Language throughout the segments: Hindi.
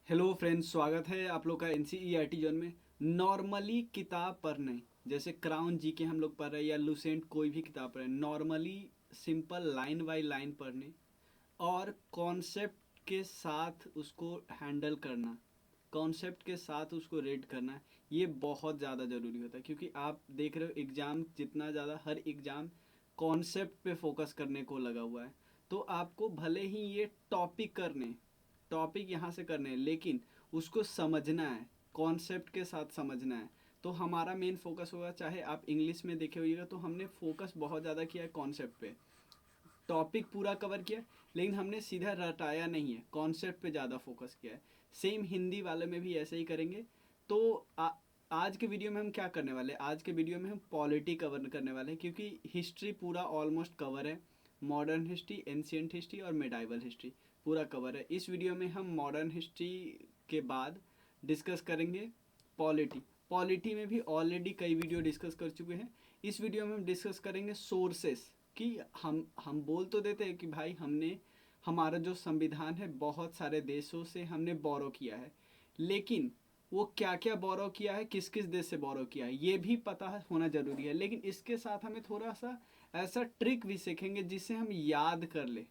हेलो फ्रेंड्स, स्वागत है आप लोग का एनसीईआरटी जोन में। नॉर्मली किताब पढ़ने, जैसे क्राउन जी के हम लोग पढ़ रहे हैं या लुसेंट कोई भी किताब पढ़ रहे हैं, normally simple line by line पढ़ने और कॉन्सेप्ट के साथ उसको हैंडल करना, कॉन्सेप्ट के साथ उसको रीड करना, ये बहुत ज़्यादा ज़रूरी होता है। क्योंकि आप देख रहे हो एग्ज़ाम जितना ज़्यादा, हर एग्ज़ाम कॉन्सेप्ट पे फोकस करने को लगा हुआ है। तो आपको भले ही ये टॉपिक यहाँ से करने हैं, लेकिन उसको समझना है, कॉन्सेप्ट के साथ समझना है। तो हमारा मेन फोकस होगा, चाहे आप इंग्लिश में देखे होइएगा तो हमने फोकस बहुत ज़्यादा किया है कॉन्सेप्ट पे, टॉपिक पूरा कवर किया, लेकिन हमने सीधा रटाया नहीं है, कॉन्सेप्ट पे ज़्यादा फोकस किया है। सेम हिंदी वाले में भी ऐसे ही करेंगे। तो आज के वीडियो में हम क्या करने वाले हैं, आज के वीडियो में हम पॉलिटी कवर करने वाले हैं, क्योंकि हिस्ट्री पूरा ऑलमोस्ट कवर है। मॉडर्न हिस्ट्री, एंशियंट हिस्ट्री और मेडाइवल हिस्ट्री पूरा कवर है। इस वीडियो में हम मॉडर्न हिस्ट्री के बाद डिस्कस करेंगे पॉलिटी। पॉलिटी में भी ऑलरेडी कई वीडियो डिस्कस कर चुके हैं। इस वीडियो में हम डिस्कस करेंगे सोर्सेस, कि हम बोल तो देते हैं कि भाई हमने हमारा जो संविधान है बहुत सारे देशों से हमने बोरो किया है, लेकिन वो क्या क्या बोरो किया है, किस किस देश से बोरो किया है, ये भी पता होना जरूरी है। लेकिन इसके साथ हमें थोड़ा सा ऐसा ट्रिक भी सीखेंगे जिससे हम याद कर ले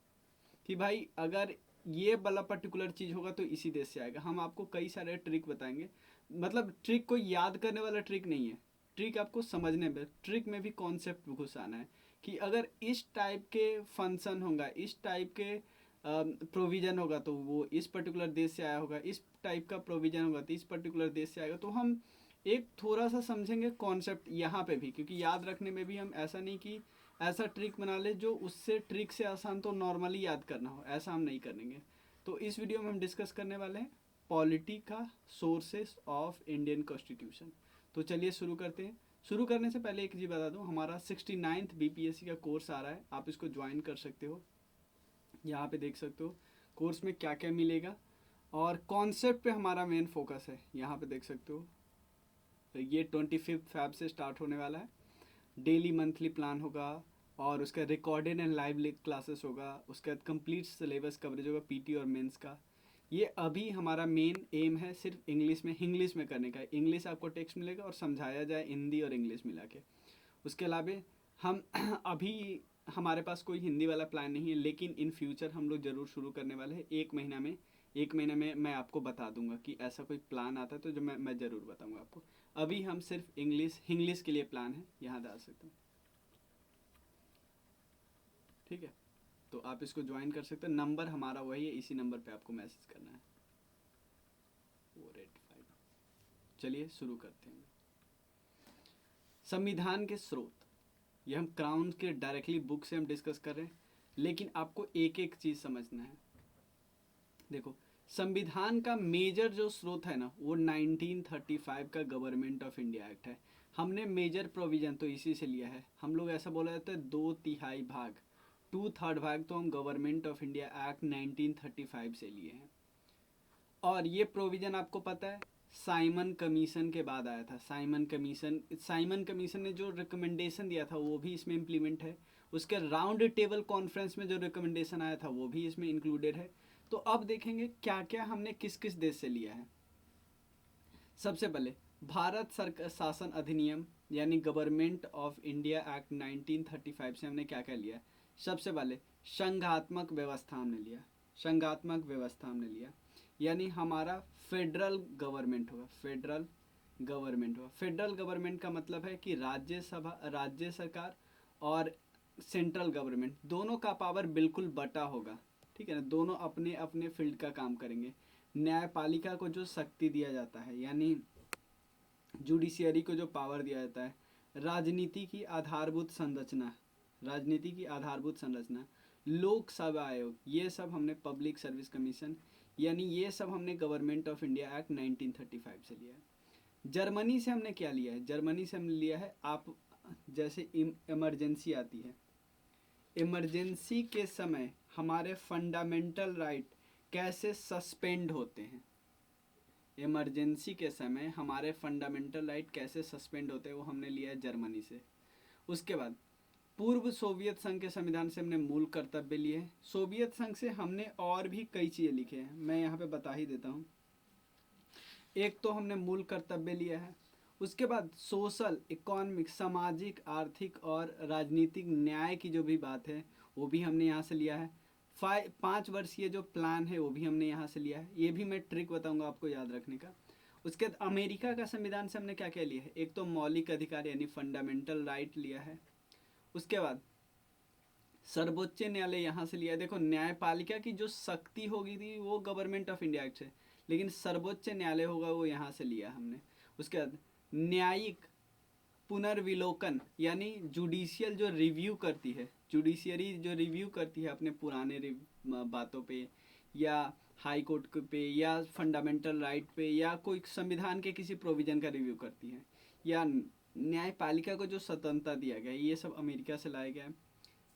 कि भाई अगर ये वाला पर्टिकुलर चीज़ होगा तो इसी देश से आएगा। हम आपको कई सारे ट्रिक बताएंगे। मतलब ट्रिक कोई याद करने वाला ट्रिक नहीं है, ट्रिक आपको समझने में, ट्रिक में भी कॉन्सेप्ट घुसाना है कि अगर इस टाइप के फंक्शन होगा, इस टाइप के प्रोविज़न होगा तो वो इस पर्टिकुलर देश से आया होगा, इस टाइप का प्रोविज़न होगा तो इस पर्टिकुलर देश से आएगा। तो हम एक थोड़ा सा समझेंगे कॉन्सेप्ट यहाँ पे भी, क्योंकि याद रखने में भी हम ऐसा नहीं कि ऐसा ट्रिक बना ले जो उससे ट्रिक से आसान तो नॉर्मली याद करना हो, ऐसा हम नहीं करेंगे। तो इस वीडियो में हम डिस्कस करने वाले हैं पॉलिटी का सोर्सेस ऑफ इंडियन कॉन्स्टिट्यूशन। तो चलिए शुरू करते हैं। शुरू करने से पहले एक चीज़ बता दूं, हमारा 69th बीपीएससी का कोर्स आ रहा है, आप इसको ज्वाइन कर सकते हो। यहाँ पे देख सकते हो कोर्स में क्या क्या मिलेगा, और कॉन्सेप्ट पे हमारा मेन फोकस है, यहाँ पे देख सकते हो। तो ये 25 फेब से स्टार्ट होने वाला है। डेली मंथली प्लान होगा, और उसका रिकॉर्डेड एंड लाइव क्लासेस होगा, उसके बाद कंप्लीट सिलेबस कवरेज होगा पीटी और मेंस का। ये अभी हमारा मेन एम है सिर्फ इंग्लिश में करने का। इंग्लिश आपको टेक्स्ट मिलेगा और समझाया जाए हिंदी और इंग्लिश मिला के। उसके अलावा हम अभी हमारे पास कोई हिंदी वाला प्लान नहीं है, लेकिन इन फ्यूचर हम लोग ज़रूर शुरू करने वाले हैं। एक महीना में मैं आपको बता दूंगा कि ऐसा कोई प्लान आता है तो जो मैं ज़रूर बताऊंगा आपको। अभी हम सिर्फ इंग्लिश के लिए प्लान है, यहाँ डाल सकते हैं। ठीक है, तो आप इसको ज्वाइन कर सकते हैं। नंबर हमारा वही है, इसी नंबर पे आपको मैसेज करना है, 485। चलिए शुरू करते हैं। संविधान के स्रोत, ये हम क्राउन के डायरेक्टली बुक से हम डिस्कस कर रहे हैं, लेकिन आपको एक एक चीज़ समझना है। देखो, संविधान का मेजर जो स्रोत है ना, वो 1935 का गवर्नमेंट ऑफ इंडिया एक्ट है। हमने मेजर प्रोविजन तो इसी से लिया है। हम लोग ऐसा बोला जाता है 2/3 भाग, 2/3 भाग तो हम गवर्नमेंट ऑफ इंडिया एक्ट 1935 से लिए हैं। और ये प्रोविज़न आपको पता है साइमन कमीशन के बाद आया था। साइमन कमीशन ने जो रिकमेंडेशन दिया था वो भी इसमें इम्प्लीमेंट है। उसके राउंड टेबल कॉन्फ्रेंस में जो रिकमेंडेशन आया था वो भी इसमें इंक्लूडेड है। तो अब देखेंगे क्या क्या हमने किस किस देश से लिया है। सबसे पहले भारत सरकार शासन अधिनियम यानी गवर्नमेंट ऑफ इंडिया एक्ट 1935 से हमने क्या क्या लिया है। सबसे पहले संघात्मक व्यवस्था हमने लिया। संघात्मक व्यवस्था हमने लिया यानी हमारा फेडरल गवर्नमेंट होगा। फेडरल गवर्नमेंट का मतलब है कि राज्य सरकार और सेंट्रल गवर्नमेंट दोनों का पावर बिल्कुल बटा होगा। ठीक है ना, दोनों अपने अपने फील्ड का काम करेंगे। न्यायपालिका को जो शक्ति दिया जाता है यानी जुडिशियरी को जो पावर दिया जाता है, राजनीति की आधारभूत संरचना लोकसभा आयोग, ये सब हमने पब्लिक सर्विस कमीशन यानी ये सब हमने गवर्नमेंट ऑफ इंडिया एक्ट 1935 से लिया है। जर्मनी से हमने क्या लिया है, जर्मनी से हमने लिया है, आप जैसे इमरजेंसी आती है, इमरजेंसी के समय हमारे फंडामेंटल राइट कैसे सस्पेंड होते हैं, इमरजेंसी के समय हमारे फंडामेंटल राइट कैसे सस्पेंड होते हैं वो हमने लिया है जर्मनी से। उसके बाद पूर्व सोवियत संघ के संविधान से हमने मूल कर्तव्य लिए हैं। सोवियत संघ से हमने और भी कई चीज़ें लिखे हैं, मैं यहाँ पे बता ही देता हूँ। एक तो हमने मूल कर्तव्य लिया है। उसके बाद सोशल, इकोनॉमिक, सामाजिक, आर्थिक और राजनीतिक न्याय की जो भी बात है वो भी हमने यहाँ से लिया है। 5 वर्षीय जो प्लान है वो भी हमने यहाँ से लिया है। ये भी मैं ट्रिक बताऊंगा आपको याद रखने का। उसके बाद अमेरिका का संविधान से हमने क्या क्या लिया है, एक तो मौलिक अधिकार यानी फंडामेंटल राइट लिया है। उसके बाद सर्वोच्च न्यायालय यहाँ से लिया। देखो न्यायपालिका की जो शक्ति होगी थी वो गवर्नमेंट ऑफ इंडिया एक्ट से, लेकिन सर्वोच्च न्यायालय होगा वो यहाँ से लिया हमने। उसके बाद न्यायिक पुनर्विलोकन यानी जुडिशियल जो रिव्यू करती है, जुडिशियरी जो रिव्यू करती है अपने पुराने बातों पे या हाई कोर्ट पे या फंडामेंटल राइट पे या कोई संविधान के किसी प्रोविजन का रिव्यू करती है, या न्यायपालिका को जो स्वतंत्रता दिया गया है, ये सब अमेरिका से लाया गया है।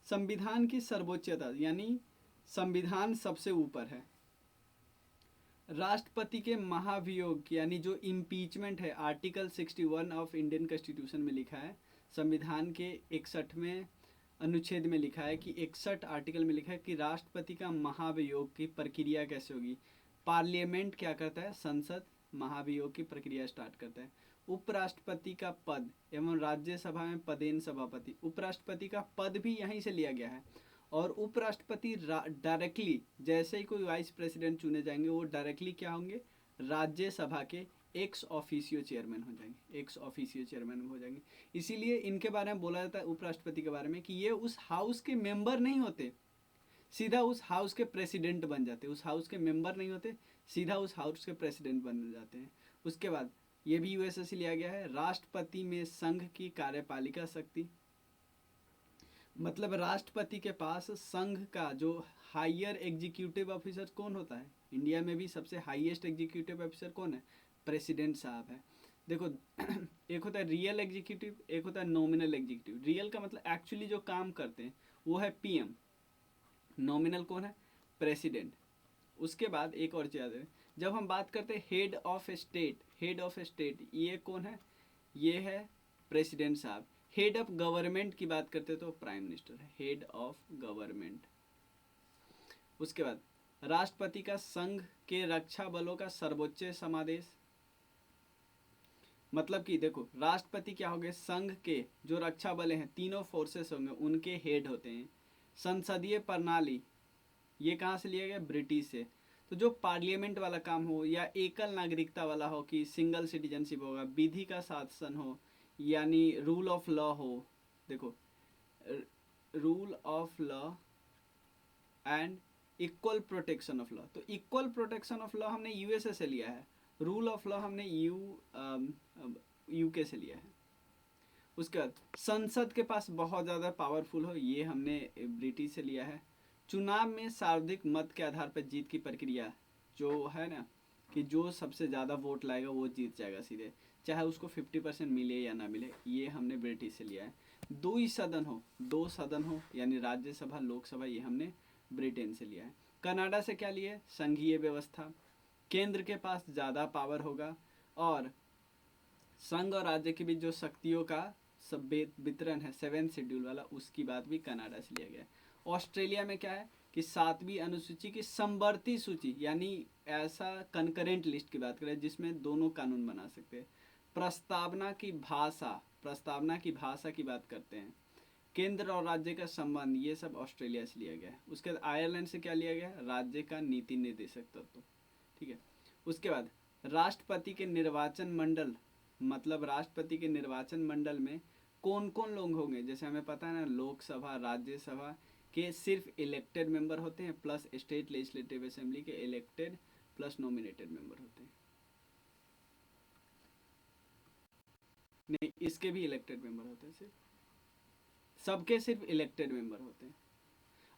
संविधान की सर्वोच्चता यानी संविधान सबसे ऊपर है। राष्ट्रपति के महाभियोग यानी जो इम्पीचमेंट है, आर्टिकल 61 ऑफ इंडियन कॉन्स्टिट्यूशन में लिखा है, संविधान के 61वें अनुच्छेद में लिखा है कि 61 आर्टिकल में लिखा है कि राष्ट्रपति का महाभियोग की प्रक्रिया कैसे होगी। पार्लियामेंट क्या करता है, संसद महाभियोग की प्रक्रिया स्टार्ट करता है। उपराष्ट्रपति का पद एवं राज्यसभा में पदेन सभापति, उपराष्ट्रपति का पद भी यहीं से लिया गया है। और उपराष्ट्रपति डायरेक्टली जैसे ही कोई वाइस प्रेसिडेंट चुने जाएंगे वो डायरेक्टली क्या होंगे, राज्यसभा के एक्स ऑफिशियो चेयरमैन हो जाएंगे, एक्स ऑफिशियो चेयरमैन हो जाएंगे। इसीलिए इनके बारे में बोला जाता है उपराष्ट्रपति के बारे में कि ये उस हाउस के मेंबर नहीं होते, सीधा उस हाउस के प्रेसिडेंट बन जाते हैं। उस हाउस के मेंबर नहीं होते, सीधा उस हाउस के प्रेसिडेंट बन जाते हैं। उसके बाद ये भी यूएसए से लिया गया है, राष्ट्रपति में संघ की कार्यपालिका शक्ति, मतलब राष्ट्रपति के पास संघ का जो हायर एग्जीक्यूटिव ऑफिसर कौन होता है, इंडिया में भी सबसे हाईएस्ट एग्जीक्यूटिव ऑफिसर कौन है, प्रेसिडेंट साहब है। देखो एक होता है रियल एग्जीक्यूटिव, एक होता है नॉमिनल एग्जीक्यूटिव। रियल का मतलब एक्चुअली जो काम करते हैं वो है पीएम, नॉमिनल कौन है, प्रेसिडेंट। उसके बाद एक और चीज़ है, जब हम बात करते हैं head of state, head of state ये कौन है, ये है प्रेसिडेंट साहब। हेड ऑफ गवर्नमेंट की बात करते तो प्राइम मिनिस्टर है, हेड ऑफ गवर्नमेंट। उसके बाद राष्ट्रपति का संघ के रक्षा बलों का सर्वोच्च समादेश, मतलब कि देखो राष्ट्रपति क्या हो गए, संघ के जो रक्षा बल हैं तीनों फोर्सेस होंगे उनके हेड होते हैं। संसदीय प्रणाली ये कहाँ से लिया गया, ब्रिटिश से। तो जो पार्लियामेंट वाला काम हो या एकल नागरिकता वाला हो कि सिंगल सिटीजनशिप होगा, विधि का शासन हो यानी रूल ऑफ लॉ हो, देखो rule of law and equal protection of law, तो इक्वल प्रोटेक्शन ऑफ लॉ हमने यूएसए से लिया है, रूल ऑफ लॉ हमने यूके से लिया है। उसके बाद संसद के पास बहुत ज़्यादा पावरफुल हो, ये हमने ब्रिटिश से लिया है। चुनाव में सर्वाधिक मत के आधार पर जीत की प्रक्रिया जो है ना, कि जो सबसे ज़्यादा वोट लाएगा वो जीत जाएगा सीधे, चाहे उसको 50% मिले या ना मिले, ये हमने ब्रिटिश से लिया है। दो सदन हो यानी राज्यसभा लोकसभा, ये हमने ब्रिटेन से लिया है। कनाडा से क्या लिए, संघीय व्यवस्था, केंद्र के पास ज़्यादा पावर होगा और संघ और राज्य के बीच जो शक्तियों का सब वितरण है 7th शेड्यूल वाला, उसकी बात भी कनाडा से लिया गया है। ऑस्ट्रेलिया में क्या है कि 7वीं अनुसूची की समवर्ती सूची यानी ऐसा कंकरेंट लिस्ट की बात करें जिसमें दोनों कानून बना सकते हैं। प्रस्तावना की भाषा की बात करते हैं। केंद्र और राज्य का संबंध, ये सब ऑस्ट्रेलिया से लिया गया है। उसके बाद आयरलैंड से क्या लिया गया है, राज्य का नीति निर्देशक तत्व, ठीक है। उसके बाद राष्ट्रपति के निर्वाचन मंडल, मतलब राष्ट्रपति के निर्वाचन मंडल में कौन कौन लोग होंगे, जैसे हमें पता है ना लोकसभा राज्यसभा के सिर्फ इलेक्टेड मेंबर होते हैं प्लस स्टेट लेजिस्लेटिव असेंबली के इलेक्टेड प्लस नॉमिनेटेड मेंबर होते हैं। नहीं, इसके भी इलेक्टेड मेंबर होते हैं, सिर्फ सबके सिर्फ इलेक्टेड मेंबर होते हैं।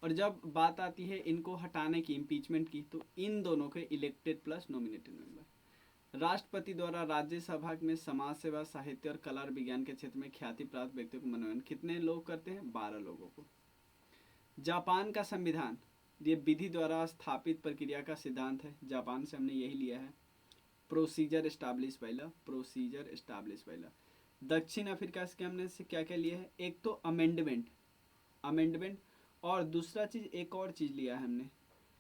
और जब बात आती है इनको हटाने की, इम्पीचमेंट की, तो इन दोनों के इलेक्टेड प्लस नॉमिनेटेड मेंबर। राष्ट्रपति द्वारा राज्यसभा में समाज सेवा, साहित्य और कला और विज्ञान के क्षेत्र में ख्याति प्राप्त व्यक्तियों को मनोनयन कितने लोग करते हैं, 12 लोगों को। जापान का संविधान ये विधि द्वारा स्थापित प्रक्रिया का सिद्धांत है, जापान से हमने यही लिया है। प्रोसीजर एस्टाब्लिश पहला। दक्षिण अफ्रीका से हमने से क्या क्या लिया है, एक तो अमेंडमेंट और दूसरा चीज एक और चीज लिया है हमने,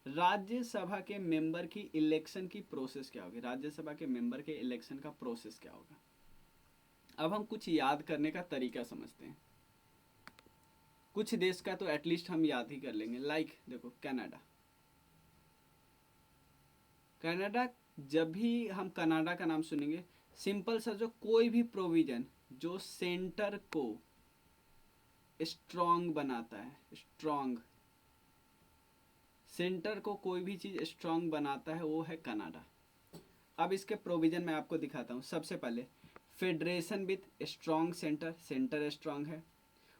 राज्यसभा के मेंबर की इलेक्शन की प्रोसेस क्या होगी, राज्यसभा के मेंबर के इलेक्शन का प्रोसेस क्या होगा। अब हम कुछ याद करने का तरीका समझते हैं। कुछ देश का तो एटलीस्ट हम याद ही कर लेंगे, लाइक देखो कनाडा। कनाडा, जब भी हम कनाडा का नाम सुनेंगे, सिंपल सा, जो कोई भी प्रोविजन जो सेंटर को स्ट्रॉन्ग बनाता है, स्ट्रॉन्ग, सेंटर को कोई भी चीज स्ट्रॉन्ग बनाता है, वो है कनाडा। अब इसके प्रोविजन मैं आपको दिखाता हूँ। सबसे पहले federation with strong centre, centre strong है।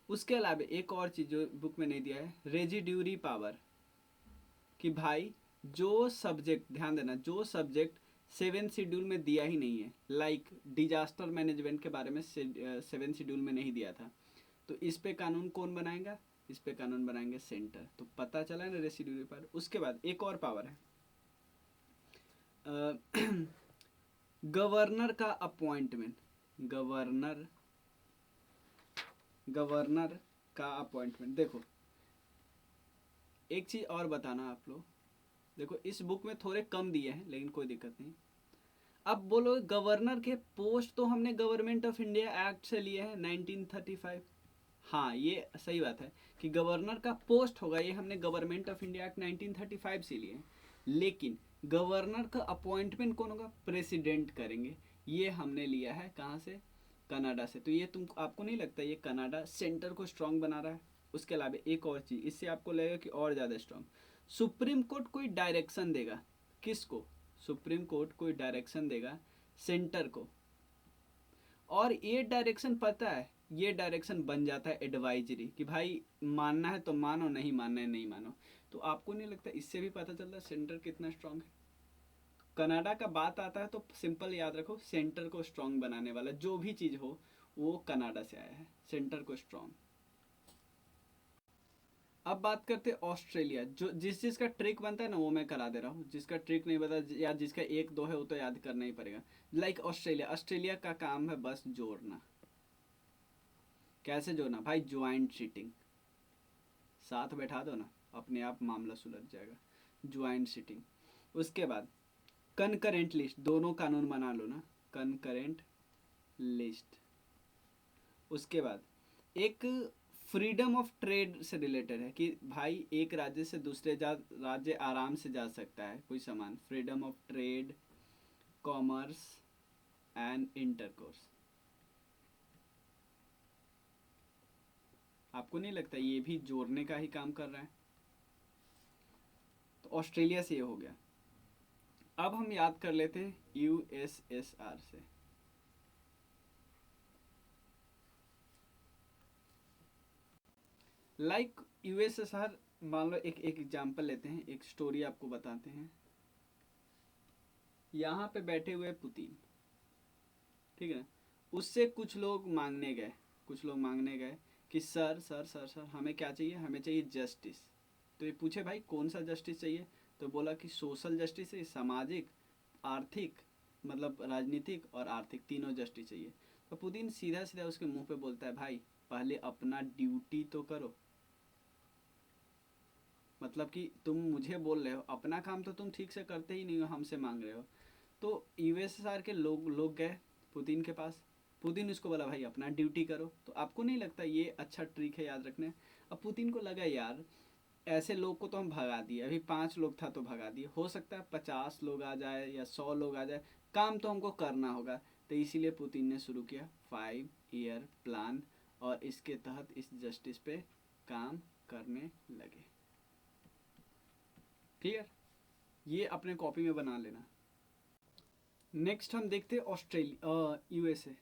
उसके अलावा एक और चीज जो बुक में नहीं दिया है, रेजिड्यूरी पावर, कि भाई जो सब्जेक्ट, ध्यान देना, जो सब्जेक्ट 7 शेड्यूल में दिया ही नहीं है, लाइक डिजास्टर मैनेजमेंट के बारे में 7 शेड्यूल में नहीं दिया था, तो इस पे कानून कौन बनाएगा, इस पे कानून बनाएंगे सेंटर। तो पता चला ना रेसिड्यूरी पावर। उसके बाद एक और पावर है, गवर्नर का अपॉइंटमेंट, गवर्नर, गवर्नर का अपॉइंटमेंट। देखो एक चीज और बताना आप लोग, देखो इस बुक में थोड़े कम दिए हैं लेकिन कोई दिक्कत नहीं। अब बोलो गवर्नर के पोस्ट तो हमने गवर्नमेंट ऑफ इंडिया एक्ट से लिए हैं 1935। हाँ ये सही बात है कि गवर्नर का पोस्ट होगा, ये हमने गवर्नमेंट ऑफ इंडिया एक्ट 1935 से लिए हैं। लेकिन गवर्नर का अपॉइंटमेंट कौन होगा, प्रेसिडेंट करेंगे। ये हमने लिया है कहाँ से, कनाडा से। तो ये तुम, आपको नहीं लगता ये कनाडा सेंटर को स्ट्रांग बना रहा है। उसके अलावा एक और चीज, इससे आपको लगेगा कि और ज़्यादा स्ट्रांग, सुप्रीम कोर्ट कोई डायरेक्शन देगा, किसको, सुप्रीम कोर्ट कोई डायरेक्शन देगा सेंटर को, और ये डायरेक्शन पता है, ये डायरेक्शन बन जाता है एडवाइजरी, कि भाई मानना है तो मानो, नहीं मानना है नहीं मानो। तो आपको नहीं लगता इससे भी पता चलता है सेंटर कितना स्ट्रांग है। कनाडा का बात आता है तो सिंपल याद रखो, सेंटर को स्ट्रांग बनाने वाला जो भी चीज हो वो कनाडा से आया है, सेंटर को स्ट्रांग। अब बात करते हैं ऑस्ट्रेलिया। जो जिस चीज का ट्रिक बनता है ना वो मैं करा दे रहा हूँ, जिसका ट्रिक नहीं बता या जिसका एक दो है वो तो याद करना ही पड़ेगा। लाइक ऑस्ट्रेलिया, ऑस्ट्रेलिया का काम है बस जोड़ना। कैसे जोड़ना भाई, ज्वाइंट सीटिंग, साथ बैठा दो ना, अपने आप मामला सुलझ जाएगा, ज्वाइंट सीटिंग। उसके बाद कनकरेंट लिस्ट, दोनों कानून बना लो ना, कनकरेंट लिस्ट। उसके बाद एक फ्रीडम ऑफ ट्रेड से रिलेटेड है, कि भाई एक राज्य से दूसरे राज्य आराम से जा सकता है कोई सामान, freedom of trade, commerce and intercourse. आपको नहीं लगता ये भी जोड़ने का ही काम कर रहा है। तो ऑस्ट्रेलिया से ये हो गया। अब हम याद कर लेते हैं यूएसएसआर से। लाइक यूएसएसआर, मान लो एक एग्जांपल लेते हैं, एक स्टोरी आपको बताते हैं। यहाँ पे बैठे हुए पुतिन, ठीक है ना, उससे कुछ लोग मांगने गए, कुछ लोग मांगने गए कि सर सर सर सर हमें क्या चाहिए, हमें चाहिए जस्टिस। तो ये पूछे भाई कौन सा जस्टिस चाहिए, तो बोला कि सोशल जस्टिस है, सामाजिक, आर्थिक, मतलब राजनीतिक और आर्थिक, तीनों जस्टिस चाहिए। तो पुतिन सीधा सीधा उसके मुंह पे बोलता है, भाई पहले अपना ड्यूटी तो करो, मतलब कि तुम मुझे बोल रहे हो, अपना काम तो तुम ठीक से करते ही नहीं हो, हमसे मांग रहे हो। तो यूएसएसआर के लोग गए पुतिन के पास, पुतिन उसको बोला भाई अपना ड्यूटी करो। तो आपको नहीं लगता ये अच्छा ट्रिक है याद रखने। अब पुतिन को लगा यार ऐसे लोग को तो हम भगा दिए, अभी 5 लोग था तो भगा दिए, हो सकता है 50 लोग आ जाए या 100 लोग आ जाए, काम तो हमको करना होगा। तो इसीलिए पुतिन ने शुरू किया 5 ईयर प्लान, और इसके तहत इस जस्टिस पे काम करने लगे। क्लियर, ये अपने कॉपी में बना लेना। नेक्स्ट हम देखते हैं ऑस्ट्रेलिया, यूएसए।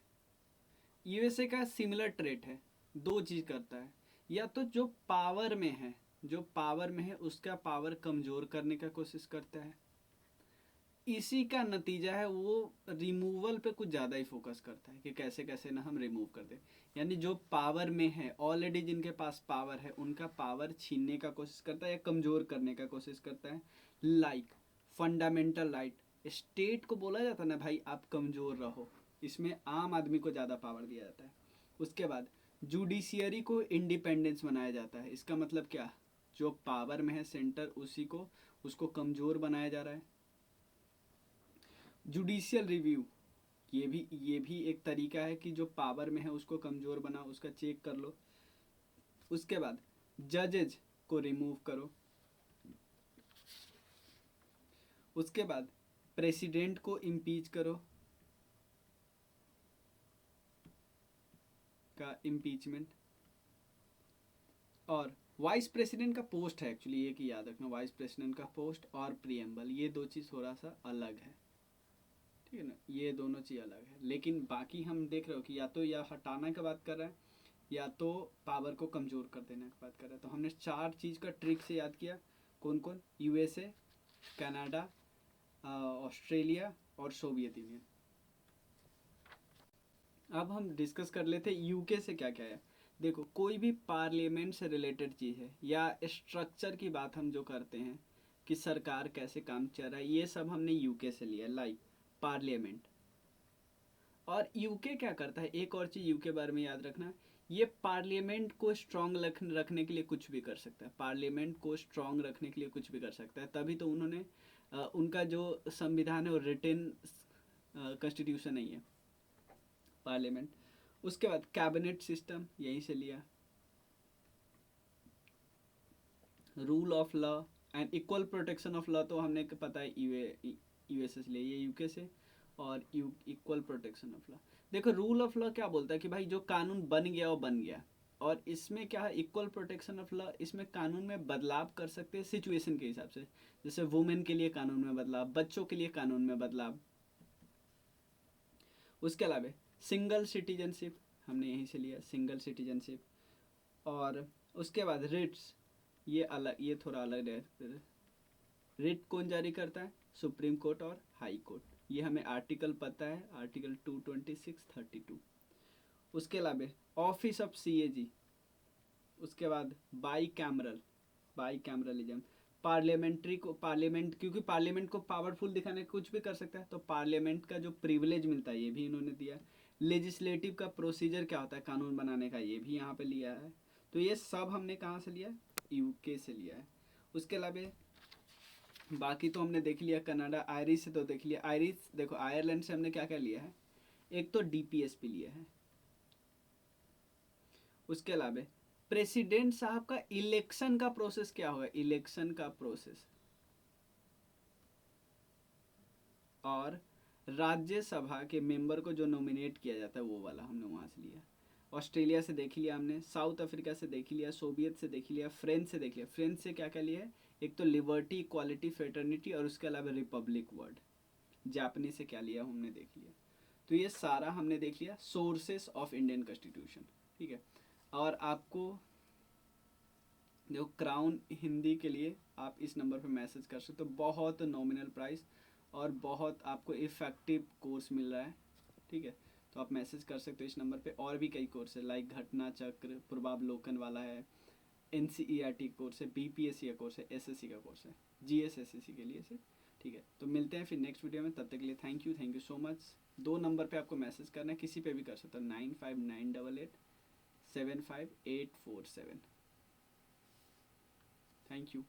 यूएसए का सिमिलर ट्रेट है, दो चीज करता है, या तो जो पावर में है, जो पावर में है उसका पावर कमजोर करने का कोशिश करता है, इसी का नतीजा है वो रिमूवल पे कुछ ज़्यादा ही फोकस करता है कि कैसे कैसे ना हम रिमूव कर दें। यानी जो पावर में है ऑलरेडी, जिनके पास पावर है उनका पावर छीनने का कोशिश करता है या कमज़ोर करने का कोशिश करता है। लाइक फंडामेंटल राइट, स्टेट को बोला जाता है ना भाई आप कमज़ोर रहो, इसमें आम आदमी को ज़्यादा पावर दिया जाता है। उसके बाद जुडिशियरी को इंडिपेंडेंस बनाया जाता है। इसका मतलब क्या, जो पावर में है सेंटर उसी को, उसको कमज़ोर बनाया जा रहा है। जुडिशियल रिव्यू, ये भी एक तरीका है कि जो पावर में है उसको कमज़ोर बनाओ, उसका चेक कर लो। उसके बाद जजेज को रिमूव करो। उसके बाद प्रेसिडेंट को इम्पीच करो, का इम्पीचमेंट। और वाइस प्रेसिडेंट का पोस्ट है एक्चुअली, ये कि याद रखना, वाइस प्रेसिडेंट का पोस्ट और प्रीएम्बल, ये दो चीज़ थोड़ा सा अलग है, ठीक है ना, ये दोनों चीज़ अलग है। लेकिन बाकी हम देख रहे हो कि या तो या हटाना की बात कर रहा है या तो पावर को कमज़ोर कर देने की बात कर रहा है। तो हमने 4 चीज़ का ट्रिक से याद किया, कौन कौन, यूएसए, कनाडा, ऑस्ट्रेलिया और सोवियत यूनियन। अब हम डिस्कस कर लेते हैं यूके से क्या क्या है। देखो, कोई भी पार्लियामेंट से रिलेटेड चीज़ है या स्ट्रक्चर की बात हम जो करते हैं कि सरकार कैसे काम चल रहा है, ये सब हमने यूके से लिया, लाइक पार्लियामेंट। और यूके क्या करता है, एक और चीज़ यूके बारे में याद रखना, ये पार्लियामेंट को स्ट्रांग रखने के लिए कुछ भी कर सकता है, पार्लियामेंट को स्ट्रांग रखने के लिए कुछ भी कर सकता है। तभी तो उन्होंने उनका जो संविधान है वो रिटन कॉन्स्टिट्यूशन नहीं है, पार्लियामेंट। उसके बाद कैबिनेट सिस्टम यहीं से लिया, rule of law and equal protection of law तो हमने पता है यूएसए से लिया, ये यूके से। और इक्वल प्रोटेक्शन ऑफ लॉ, देखो रूल ऑफ लॉ क्या बोलता है कि भाई जो कानून बन गया वो बन गया। और इसमें क्या है, इक्वल प्रोटेक्शन ऑफ लॉ, इसमें कानून में बदलाव कर सकते हैं सिचुएशन के हिसाब से, जैसे वुमेन के लिए कानून में बदलाव, बच्चों के लिए कानून में बदलाव। उसके अलावा सिंगल सिटीजनशिप हमने यहीं से लिया, सिंगल सिटीजनशिप। और उसके बाद रिट्स, ये अलग, ये थोड़ा अलग है। रिट कौन जारी करता है, सुप्रीम कोर्ट और हाई कोर्ट, ये हमें आर्टिकल पता है, आर्टिकल 226, 32। उसके अलावा ऑफिस ऑफ सीएजी। उसके बाद बाई कैमरलिज्म, पार्लियामेंट्री को, पार्लियामेंट, क्योंकि पार्लियामेंट को पावरफुल दिखाने कुछ भी कर सकता है, तो पार्लियामेंट का जो प्रिविलेज मिलता है ये भी इन्होंने दिया। लेजिस्लेटिव का प्रोसीजर क्या होता है कानून बनाने का, ये भी यहाँ पे लिया है। तो ये सब हमने कहाँ से लिया, यूके से लिया है। उसके अलावा बाकी तो हमने देख लिया, कनाडा, आयरिश से तो देख लिया। आयरिश देखो, आयरलैंड से हमने क्या क्या लिया है, एक तो डीपीएसपी लिया है। उसके अलावा प्रेसिडेंट साहब का इलेक्शन का प्रोसेस क्या होगा, इलेक्शन का प्रोसेस। और राज्यसभा के मेंबर को जो नॉमिनेट किया जाता है वो वाला हमने वहाँ से लिया। ऑस्ट्रेलिया से देख लिया हमने, साउथ अफ्रीका से देख लिया, सोवियत से देख लिया, फ्रेंच से देख लिया। फ्रेंच से क्या क्या लिया है, एक तो लिबर्टी, इक्वालिटी, फ्रेटर्निटी, और उसके अलावा रिपब्लिक वर्ड। जापानी से क्या लिया हमने देख लिया। तो ये सारा हमने देख लिया सोर्सेस ऑफ इंडियन कॉन्स्टिट्यूशन, ठीक है। और आपको देखो, क्राउन हिंदी के लिए आप इस नंबर पे मैसेज कर सकते हो, बहुत नॉमिनल प्राइस और बहुत आपको इफ़ेक्टिव कोर्स मिल रहा है, ठीक है। तो आप मैसेज कर सकते हो इस नंबर पे। और भी कई कोर्स है, लाइक घटना चक्र, पूर्वावलोकन वाला है, एनसीईआरटी कोर्स है, बीपीएससी का कोर्स है, एसएससी का कोर्स है, जीएस एसएससी के लिए से, ठीक है। तो मिलते हैं फिर नेक्स्ट वीडियो में, तब तक के लिए thank you so much. 2 number पे आपको मैसेज करना है, किसी पे भी कर सकते हो, 9598875847। Thank you.